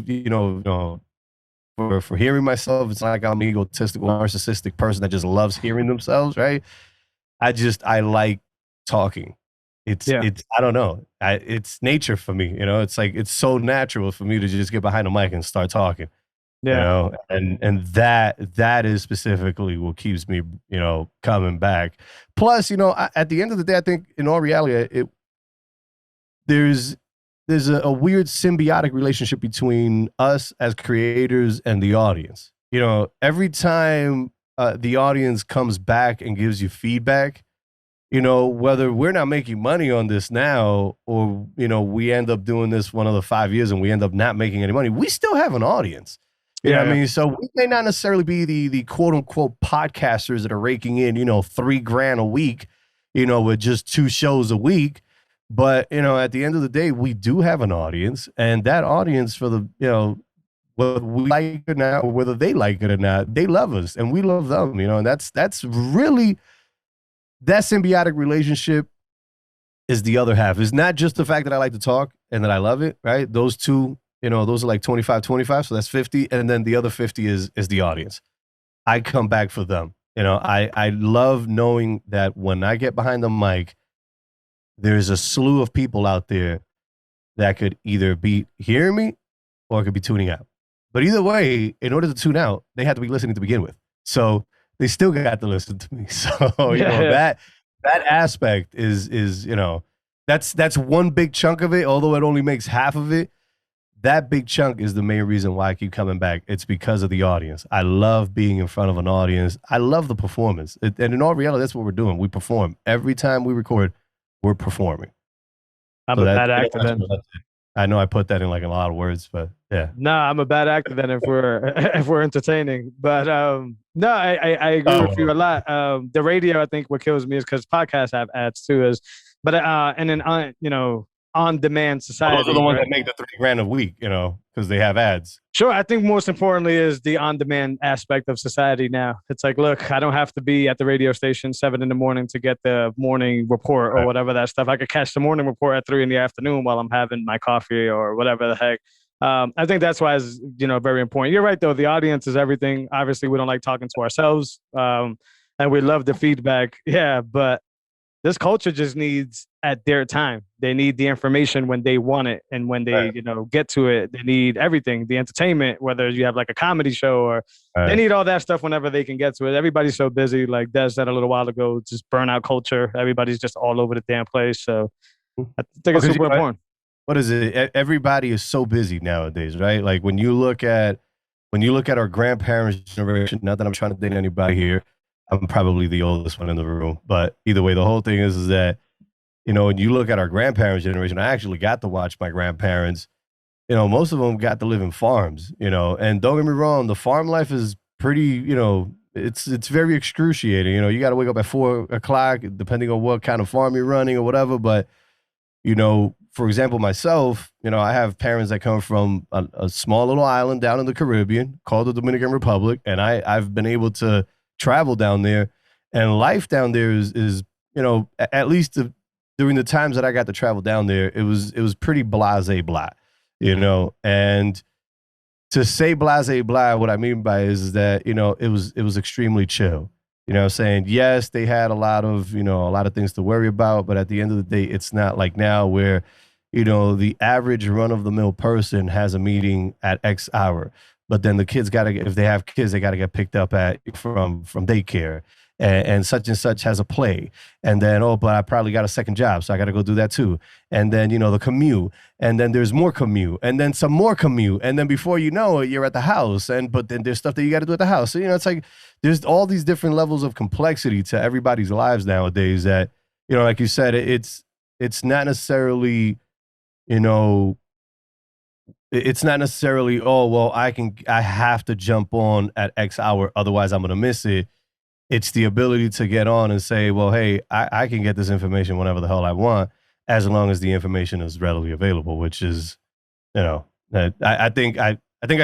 for hearing myself. It's not like I'm an egotistical, narcissistic person that just loves hearing themselves, right? I like talking. It's I don't know. It's nature for me, it's like, it's so natural for me to just get behind the mic and start talking. And that is specifically what keeps me, coming back. Plus, at the end of the day, I think in all reality, there's a weird symbiotic relationship between us as creators and the audience. Every time the audience comes back and gives you feedback, whether we're not making money on this now or, we end up doing this one of the 5 years and we end up not making any money, we still have an audience. You know what I mean? So we may not necessarily be the quote unquote podcasters that are raking in, $3,000 a week, with just 2 shows a week. But, at the end of the day, we do have an audience, and that audience for the, whether we like it or not, or whether they like it or not, they love us and we love them, and that's really, that symbiotic relationship is the other half. It's not just the fact that I like to talk and that I love it, right? Those two, those are like 25, so that's 50. And then the other 50 is the audience. I come back for them. I love knowing that when I get behind the mic, there's a slew of people out there that could either be hearing me or could be tuning out. But either way, in order to tune out, they have to be listening to begin with. So they still got to listen to me. So, that aspect is that's one big chunk of it, although it only makes half of it. That big chunk is the main reason why I keep coming back. It's because of the audience. I love being in front of an audience. I love the performance. And in all reality, that's what we're doing. We perform. Every time we record, we're performing. I'm a bad actor then. I know I put that in like a lot of words, but yeah. No, I'm a bad actor then if we're entertaining. But no, I agree with you a lot. The radio, I think what kills me is because podcasts have ads too. But and then on-demand society. Those are the ones that make the $3,000 a week, because they have ads. Sure. I think most importantly is the on-demand aspect of society now. It's like, look, I don't have to be at the radio station 7 a.m. to get the morning report or whatever that stuff. I could catch the morning report at 3 p.m. while I'm having my coffee or whatever the heck. I think that's why it's, very important. You're right, though. The audience is everything. Obviously, we don't like talking to ourselves, and we love the feedback. Yeah, but this culture just needs at their time. They need the information when they want it. And when they, get to it, they need everything, the entertainment, whether you have like a comedy show or they need all that stuff whenever they can get to it. Everybody's so busy. Like Des said a little while ago, just burnout culture. Everybody's just all over the damn place. So I think it's super important. What is it? Everybody is so busy nowadays, right? Like when you look at our grandparents' generation, not that I'm trying to date anybody here, I'm probably the oldest one in the room, but either way, the whole thing is that, when you look at our grandparents' generation, I actually got to watch my grandparents, most of them got to live in farms, and don't get me wrong, the farm life is pretty, it's very excruciating. You got to wake up at 4 o'clock, depending on what kind of farm you're running or whatever. But, for example, myself, I have parents that come from a small little island down in the Caribbean called the Dominican Republic. And I've been able to travel down there, and life down there is at least during the times that I got to travel down there, it was pretty blase blah, and to say blase blah, what I mean by is that, it was extremely chill, I'm saying? Yes, they had a lot of things to worry about, but at the end of the day, it's not like now where, the average run of the mill person has a meeting at X hour. but then the kids if they have kids, they gotta get picked up from daycare. And such has a play. And then, but I probably got a second job, so I got to go do that too. And then, the commute. And then there's more commute. And then some more commute. And then before you know it, you're at the house. But then there's stuff that you got to do at the house. So, it's like there's all these different levels of complexity to everybody's lives nowadays that, like you said, it's not necessarily, it's not necessarily, I have to jump on at X hour, otherwise I'm going to miss it. It's the ability to get on and say, well, hey, I can get this information whenever the hell I want, as long as the information is readily available, which is, I think I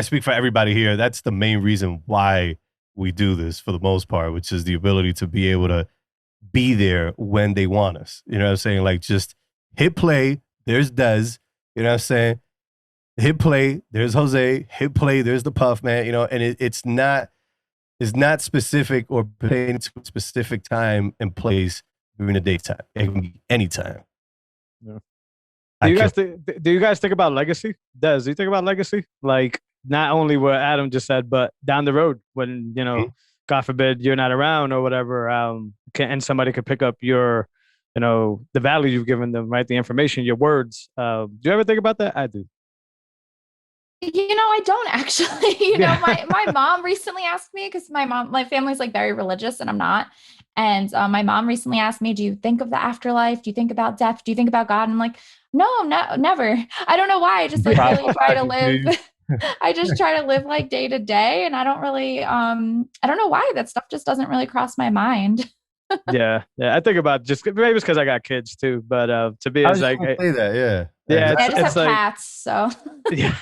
speak for everybody here. That's the main reason why we do this for the most part, which is the ability to be able to be there when they want us. You know what I'm saying? Like, just hit play, there's Des, you know what I'm saying? Hit play, there's Jose, hit play, there's the Puff, man, and it's not specific or pertaining to a specific time and place during the daytime. It can be anytime. Yeah. Do you guys think about legacy? Des, do you think about legacy? Like, not only what Adam just said, but down the road when, God forbid you're not around or whatever, and somebody could pick up your, the value you've given them, right? The information, your words. Do you ever think about that? I do. I don't actually. My mom recently asked me, because my family's like very religious and I'm not. And my mom recently asked me, do you think of the afterlife? Do you think about death? Do you think about God? And I'm like, no, never. I don't know why. I just like really try to live. I just try to live like day to day. And I don't really, I don't know why that stuff just doesn't really cross my mind. Yeah. I think about maybe it's because I got kids too, but to be as like, say that, yeah. Yeah, I just have like, cats, so. Yeah.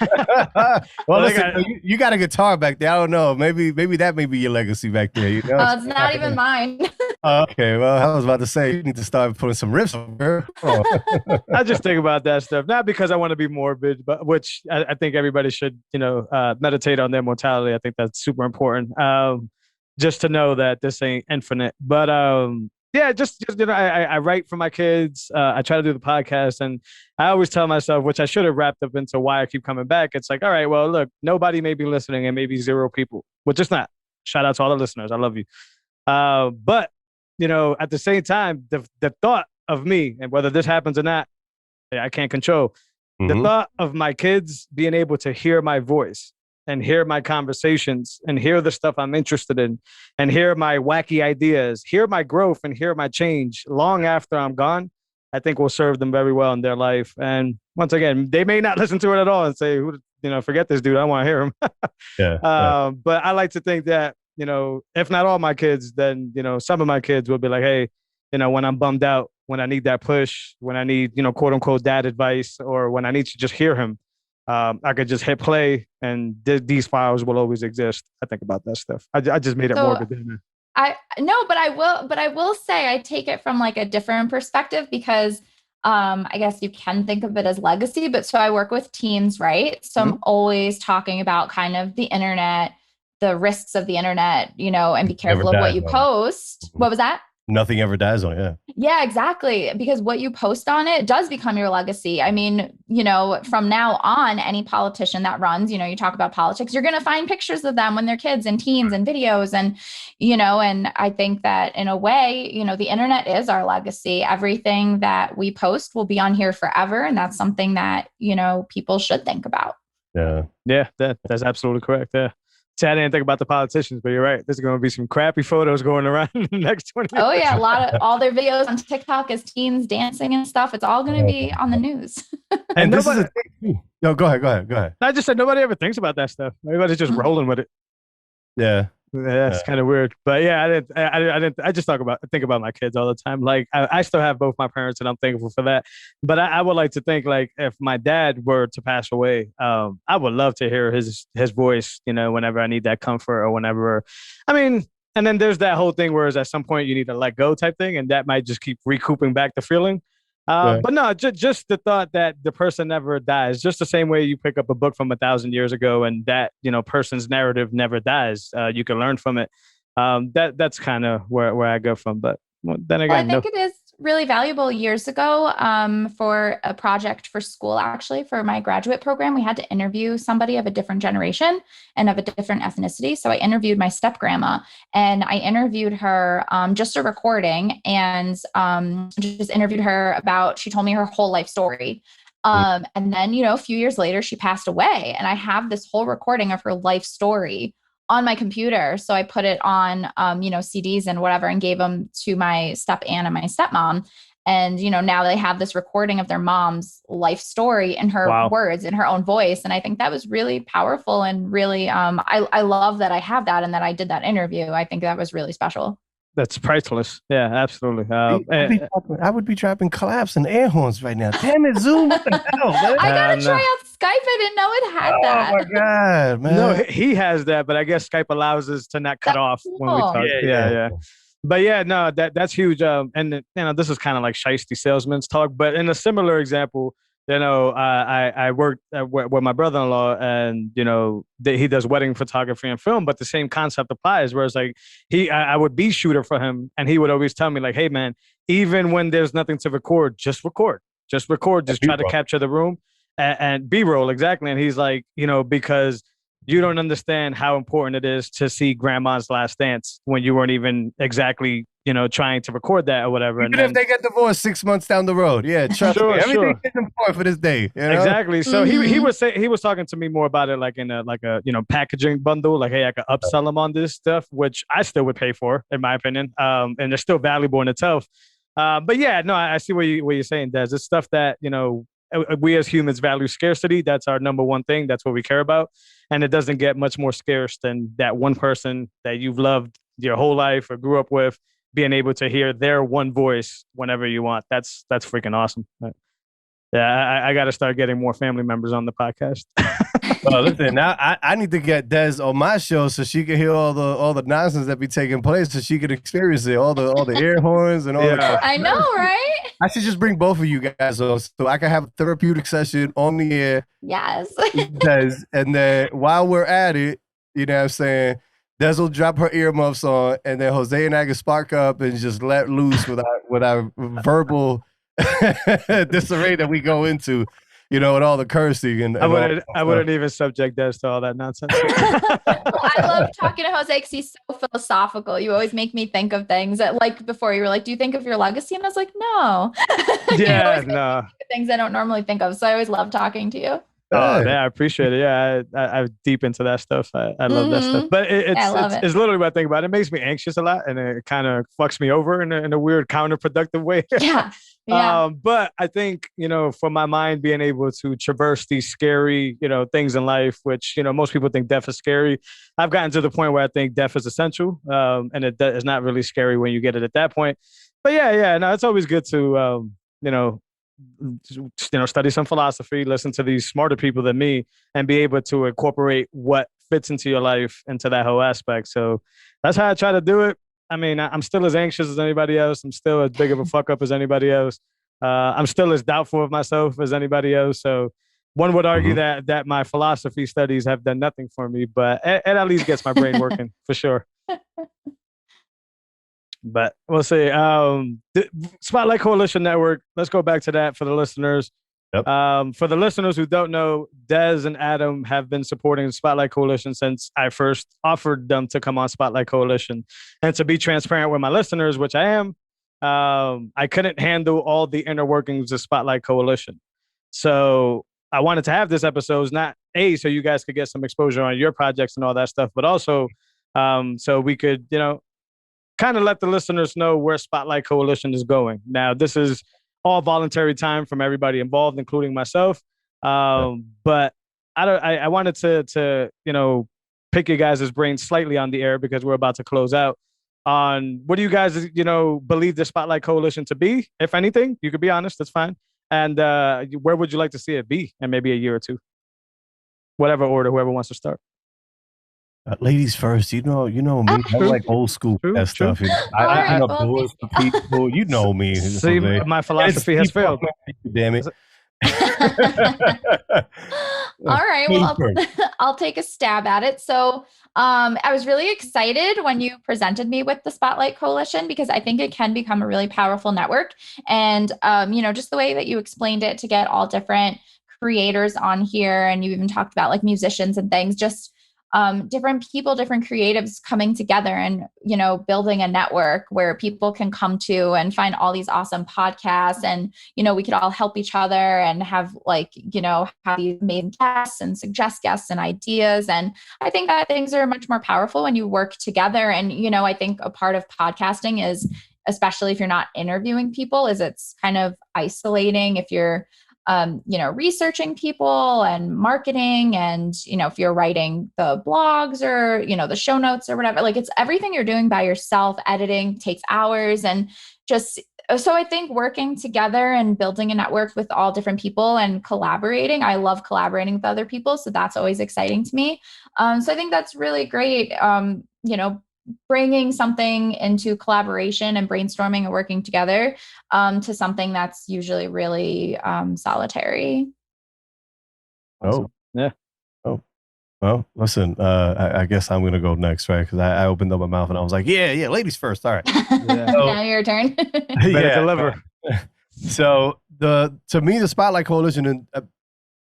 Well, listen, you got a guitar back there. I don't know. Maybe that may be your legacy back there. It's not even mine. Okay, well, I was about to say you need to start putting some riffs on her. I just think about that stuff, not because I want to be morbid, but which I think everybody should, meditate on their mortality. I think that's super important. Just to know that this ain't infinite, but yeah, just I write for my kids. I try to do the podcast, and I always tell myself, which I should have wrapped up into why I keep coming back. It's like, all right, well, look, nobody may be listening, and maybe 0 people, which is not. Shout out to all the listeners, I love you. But at the same time, the thought of me, and whether this happens or not, I can't control. The thought of my kids being able to hear my voice and hear my conversations and hear the stuff I'm interested in and hear my wacky ideas, hear my growth and hear my change long after I'm gone, I think will serve them very well in their life. And once again, they may not listen to it at all and say, forget this dude, I want to hear him. Yeah. But I like to think that, if not all my kids, then, some of my kids will be like, hey, when I'm bummed out, when I need that push, when I need, quote unquote dad advice, or when I need to just hear him, I could just hit play and these files will always exist. I think about that stuff. I just made it morbid. But I will say I take it from like a different perspective because I guess you can think of it as legacy, but so I work with teens, right? So I'm always talking about kind of the internet, the risks of the internet, and be careful of what you post. What was that? Nothing ever dies on it. Yeah, exactly. Because what you post on it does become your legacy. I mean, from now on, any politician that runs, you talk about politics, you're going to find pictures of them when they're kids and teens and videos. And, and I think that in a way, the internet is our legacy. Everything that we post will be on here forever. And that's something that, people should think about. Yeah. Yeah, that's absolutely correct. Yeah. See, I didn't think about the politicians, but you're right. There's going to be some crappy photos going around in the next 20 years. Oh, yeah. All their videos on TikTok as teens dancing and stuff. It's all going to be on the news. And this is no, go ahead. I just said nobody ever thinks about that stuff. Everybody's just rolling with it. Yeah. It's kind of weird, but yeah, I didn't. I just think about my kids all the time. Like I still have both my parents, and I'm thankful for that. But I would like to think like if my dad were to pass away, I would love to hear his voice. Whenever I need that comfort or whenever, and then there's that whole thing where at some point you need to let go type thing, and that might just keep recouping back the feeling. But no, just the thought that the person never dies, just the same way you pick up a book from 1,000 years ago and that, person's narrative never dies. You can learn from it. That's kind of where I go from. But then again, I think it is really valuable years ago for a project for school, actually, for my graduate program. We had to interview somebody of a different generation and of a different ethnicity. So I interviewed my step grandma, and I interviewed her, just a recording, and just interviewed her about, she told me her whole life story. And then, a few years later, she passed away, and I have this whole recording of her life story on my computer. So I put it on, CDs and whatever, and gave them to my step aunt and my stepmom. And, now they have this recording of their mom's life story in her words, in her own voice. And I think that was really powerful, and really, I love that I have that and that I did that interview. I think that was really special. That's priceless. Yeah, absolutely. I would be dropping claps and air horns right now. Damn it, Zoom! What the hell, man? I gotta try out Skype. I didn't know it had that. Oh my god, man! No, he has that, but I guess Skype allows us to not cut off when we talk. Yeah. But yeah, no, that's huge. And this is kind of like shiesty salesman's talk. But in a similar example, I worked with my brother-in-law, and he does wedding photography and film, but the same concept applies, where it's like I would be shooter for him, and he would always tell me like, hey man, even when there's nothing to record, just record, just try to capture the room and B-roll. Exactly. And he's like, because you don't understand how important it is to see grandma's last dance when you weren't even exactly trying to record that or whatever. Even if they get divorced 6 months down the road. Yeah, trust me. Everything is important for this day. Exactly. So he was talking to me more about it like in a packaging bundle, like, hey, I could upsell him on this stuff, which I still would pay for, in my opinion. And they're still valuable in itself. But yeah, no, I see what you're saying, Des. It's stuff that, we as humans value scarcity. That's our number one thing. That's what we care about. And it doesn't get much more scarce than that one person that you've loved your whole life or grew up with, being able to hear their one voice whenever you want. That's freaking awesome. Yeah, I got to start getting more family members on the podcast. Well, listen, now I need to get Des on my show so she can hear all the nonsense that be taking place, so she can experience it, all the air horns and all. Yeah. I know, right? I should just bring both of you guys on so I can have a therapeutic session on the air. Yes. Des, and then while we're at it, you know what I'm saying, Des will drop her earmuffs on, and then Jose and I can spark up and just let loose with our verbal disarray that we go into, with all the cursing and I wouldn't even subject Des to all that nonsense. I love talking to Jose because he's so philosophical. You always make me think of things that, like, before you were like, do you think of your legacy? And I was like, no. Yeah, no. Things I don't normally think of. So I always love talking to you. Oh, yeah, I appreciate it. Yeah, I'm deep into that stuff. I love that stuff. But it's literally what I think about. It makes me anxious a lot, and it kind of fucks me over in a weird counterproductive way. Yeah. Yeah. But I think, for my mind being able to traverse these scary, things in life, which, most people think death is scary. I've gotten to the point where I think death is essential. And it is not really scary when you get it at that point. But yeah, no, it's always good to, study some philosophy, listen to these smarter people than me, and be able to incorporate what fits into your life into that whole aspect. So that's how I try to do it. I mean, I'm still as anxious as anybody else. I'm still as big of a fuck up as anybody else. I'm still as doubtful of myself as anybody else. So one would argue that my philosophy studies have done nothing for me, but it at least gets my brain working for sure. But we'll see. The Spotlight Coalition Network. Let's go back to that for the listeners. Yep. For the listeners who don't know, Des and Adam have been supporting Spotlight Coalition since I first offered them to come on Spotlight Coalition. And to be transparent with my listeners, which I am, I couldn't handle all the inner workings of Spotlight Coalition. So I wanted to have this episode, not so you guys could get some exposure on your projects and all that stuff, but also so we could, kind of let the listeners know where Spotlight Coalition is going. Now, this is all voluntary time from everybody involved, including myself. But I wanted to pick you guys' brains slightly on the air, because we're about to close out on what do you guys believe the Spotlight Coalition to be, if anything. You could be honest, that's fine. And where would you like to see it be in maybe a year or two? Whatever order, whoever wants to start. Ladies first, you know me. I like old school stuff. I open up doors for people. You know me. See, my philosophy has failed. Damn it. All right. Ladies Well, first. I'll take a stab at it. So, I was really excited when you presented me with the Spotlight Coalition because I think it can become a really powerful network. And, just the way that you explained it to get all different creators on here, and you even talked about like musicians and things, just different people, different creatives coming together and, building a network where people can come to and find all these awesome podcasts. And, we could all help each other and have have these amazing guests and suggest guests and ideas. And I think that things are much more powerful when you work together. And, I think a part of podcasting is, especially if you're not interviewing people, is it's kind of isolating if you're researching people and marketing and, if you're writing the blogs or, the show notes or whatever, like it's everything you're doing by yourself. Editing takes hours and so I think working together and building a network with all different people and collaborating, I love collaborating with other people. So that's always exciting to me. So I think that's really great. Bringing something into collaboration and brainstorming and working together to something that's usually really solitary. Oh, yeah. Oh, well, listen, I guess I'm going to go next, right? Because I opened up my mouth and I was like, yeah, ladies first. All right. Yeah. Now your turn. Better deliver. So to me, the Spotlight Coalition, and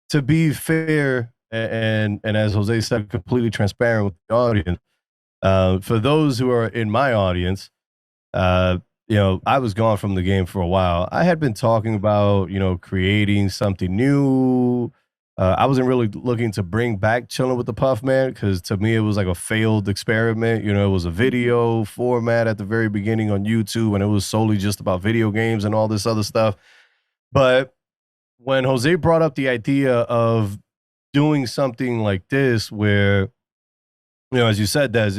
to be fair, and as Jose said, completely transparent with the audience, for those who are in my audience, I was gone from the game for a while. I had been talking about, creating something new. I wasn't really looking to bring back Chilling with the Puffman because to me it was like a failed experiment. It was a video format at the very beginning on YouTube, and it was solely just about video games and all this other stuff. But when Jose brought up the idea of doing something like this, where as you said, Des,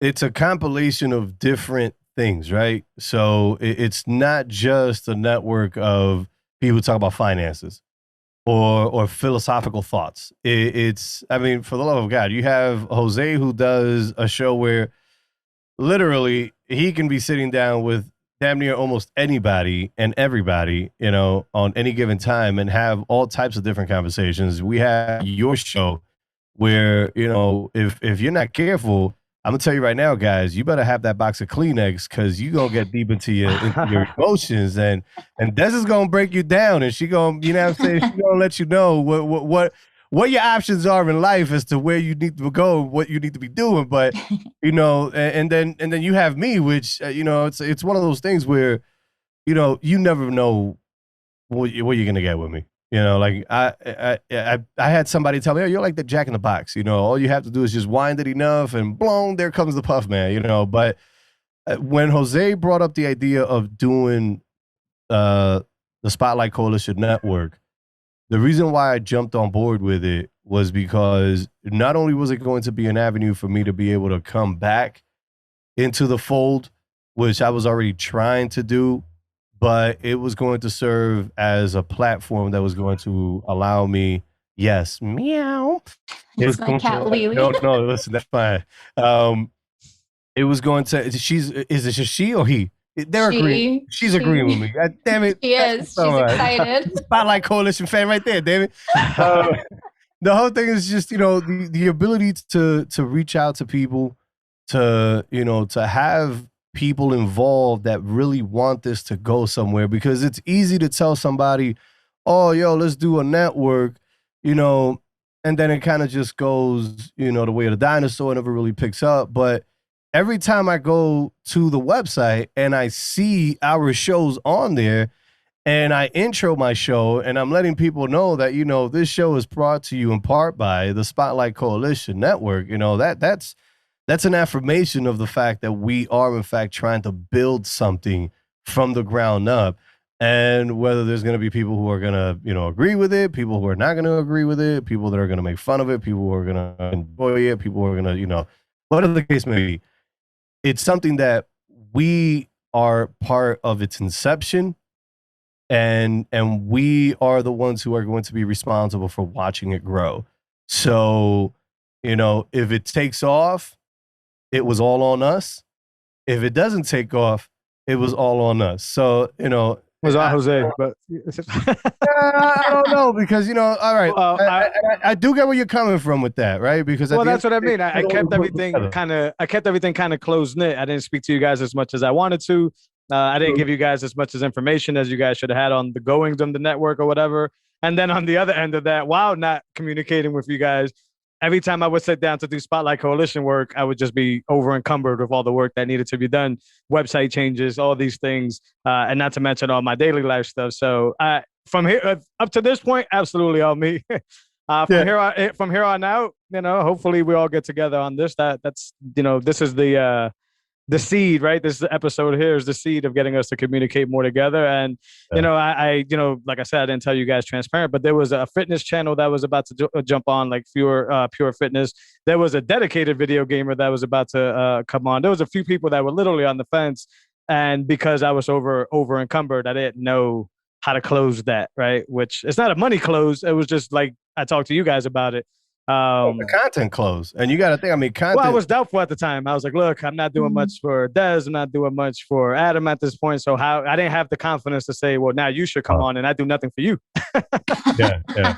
it's a compilation of different things, right? So it's not just a network of people talk about finances or philosophical thoughts. It's, I mean, for the love of God, you have Jose who does a show where literally he can be sitting down with damn near almost anybody and everybody, on any given time and have all types of different conversations. We have your show where, if you're not careful, I'm gonna tell you right now, guys, you better have that box of Kleenex because you gonna get deep into your emotions, and Des is gonna break you down, and she gonna, what I'm saying, she gonna let you know what your options are in life as to where you need to go, what you need to be doing. But and then you have me, which it's one of those things where you never know what you're gonna get with me. Like I had somebody tell me, oh, you're like the Jack in the Box. All you have to do is just wind it enough and boom, there comes the Puff Man. But when Jose brought up the idea of doing the Spotlight Coalition Network, the reason why I jumped on board with it was because not only was it going to be an avenue for me to be able to come back into the fold, which I was already trying to do, but it was going to serve as a platform that was going to allow me, yes, meow. It's my cat, Lily. No, listen, that's fine. It was going to, is it she or he? They're agreeing. She's agreeing with me. God damn it. She is. She's excited. Spotlight Coalition fan right there, damn it. The whole thing is just, the ability to reach out to people, to have people involved that really want this to go somewhere, because it's easy to tell somebody, oh, yo, let's do a network, and then it kind of just goes, the way of the dinosaur, never really picks up. But every time I go to the website and I see our shows on there and I intro my show and I'm letting people know that, this show is brought to you in part by the Spotlight Coalition Network, that's an affirmation of the fact that we are, in fact, trying to build something from the ground up. And whether there's going to be people who are going to, agree with it, people who are not going to agree with it, people that are going to make fun of it, people who are going to enjoy it, people who are going to, whatever the case may be, it's something that we are part of its inception, and we are the ones who are going to be responsible for watching it grow. So, if it takes off, it was all on us. If it doesn't take off, it was all on us. So, Was on Jose, but I don't know because all right. Well, I do get where you're coming from with that, right? Because that's what I mean. I kept everything kind of close knit. I didn't speak to you guys as much as I wanted to. I didn't give you guys as much as information as you guys should have had on the goings of the network or whatever. And then on the other end of that, while not communicating with you guys, every time I would sit down to do Spotlight Coalition work, I would just be over encumbered with all the work that needed to be done, website changes, all these things, and not to mention all my daily life stuff. So from here up to this point, absolutely all me. From here on out, hopefully we all get together on this. That's this is the seed, right? This episode here is the seed of getting us to communicate more together. And, I like I said, I didn't tell you guys transparent, but there was a fitness channel that was about to jump on, like Pure Fitness. There was a dedicated video gamer that was about to come on. There was a few people that were literally on the fence. And because I was over encumbered, I didn't know how to close that, right? Which it's not a money close. It was just like, I talked to you guys about it. The content close, and you got to think. Content. Well, I was doubtful at the time. I was like, "Look, I'm not doing much for Des. I'm not doing much for Adam at this point. So I didn't have the confidence to say, well, now you should come on, and I do nothing for you." yeah.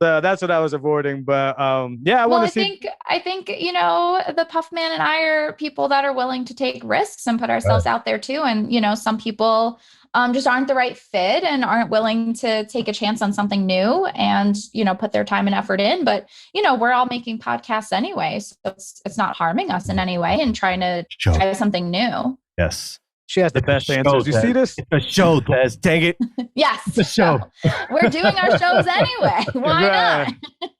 So that's what I was avoiding. But I want to see. I think the Puffman and I are people that are willing to take risks and put ourselves out there too. And some people just aren't the right fit and aren't willing to take a chance on something new and, put their time and effort in. But, we're all making podcasts anyway. So it's not harming us in any way and trying to try something new. Yes. She has the best answers. You see this? It's a show, Des. Dang it. Yes. It's a show. We're doing our shows anyway. Why not?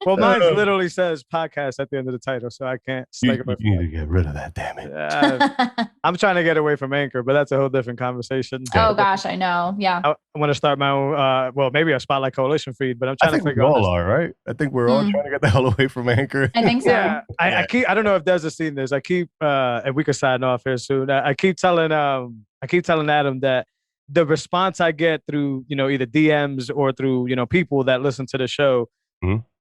Well, mine literally says podcast at the end of the title, so I can't. You need to get rid of that, damn it. I'm trying to get away from Anchor, but that's a whole different conversation. Oh, gosh, I know. Yeah. I want to start my own, maybe a Spotlight Coalition feed, but I'm trying to figure out. We all are, right? I think we're all trying to get the hell away from Anchor. I think so. Yeah. I don't know if Des has seen this. I keep, and we can sign off here soon. I keep telling Adam that the response I get through, either DMs or through, people that listen to the show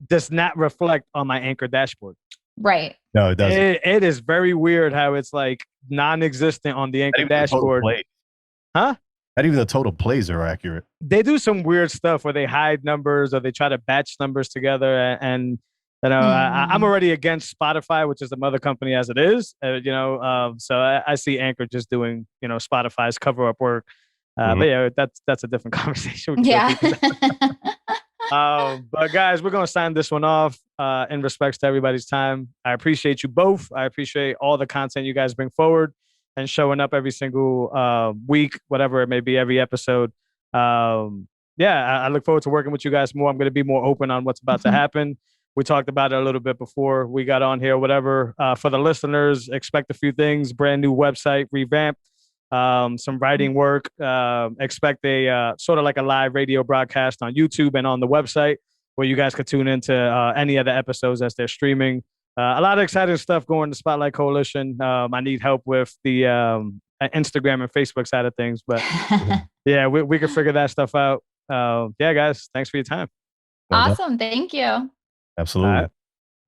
does not reflect on my Anchor dashboard. Right. No, it doesn't. It is very weird how it's like non-existent on the Anchor dashboard. Huh? Not even the total plays are accurate. They do some weird stuff where they hide numbers or they try to batch numbers together. And I'm already against Spotify, which is the mother company as it is. So I see Anchor just doing, Spotify's cover up work. But yeah, that's a different conversation. Yeah. But guys, we're gonna sign this one off. In respects to everybody's time, I appreciate you both. I appreciate all the content you guys bring forward and showing up every single week, whatever it may be, every episode. I look forward to working with you guys more. I'm going to be more open on what's about to happen. We talked about it a little bit before we got on here, whatever. For the listeners, expect a few things: brand new website, revamp, some writing work. Expect a sort of like a live radio broadcast on YouTube and on the website where you guys could tune into any of the episodes as they're streaming. A lot of exciting stuff going to Spotlight Coalition. I need help with the Instagram and Facebook side of things, but yeah, we can figure that stuff out. Guys, thanks for your time. Awesome. Thank you. Absolutely.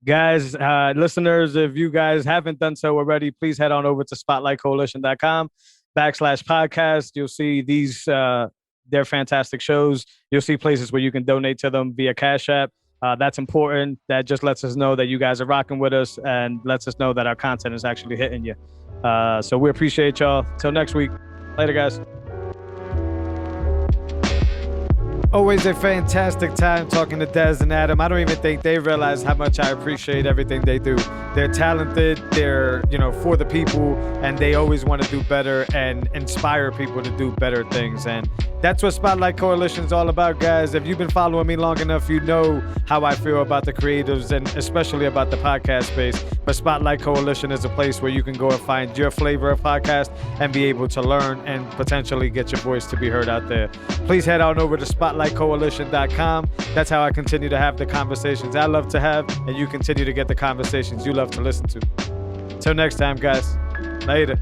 Guys, listeners, if you guys haven't done so already, please head on over to spotlightcoalition.com/podcast. You'll see these, they're fantastic shows. You'll see places where you can donate to them via Cashapp. That's important. That just lets us know that you guys are rocking with us and lets us know that our content is actually hitting you. So we appreciate y'all. Till next week. Later, guys. Always a fantastic time talking to Des and Adam. I don't even think they realize how much I appreciate everything they do. They're talented, they're, for the people, and they always want to do better and inspire people to do better things. And that's what Spotlight Coalition is all about, guys. If you've been following me long enough, you know how I feel about the creatives and especially about the podcast space. But Spotlight Coalition is a place where you can go and find your flavor of podcast and be able to learn and potentially get your voice to be heard out there. Please head on over to spotlightcoalition.com. That's how I continue to have the conversations I love to have, and you continue to get the conversations you love to listen to. Till next time, guys. Later.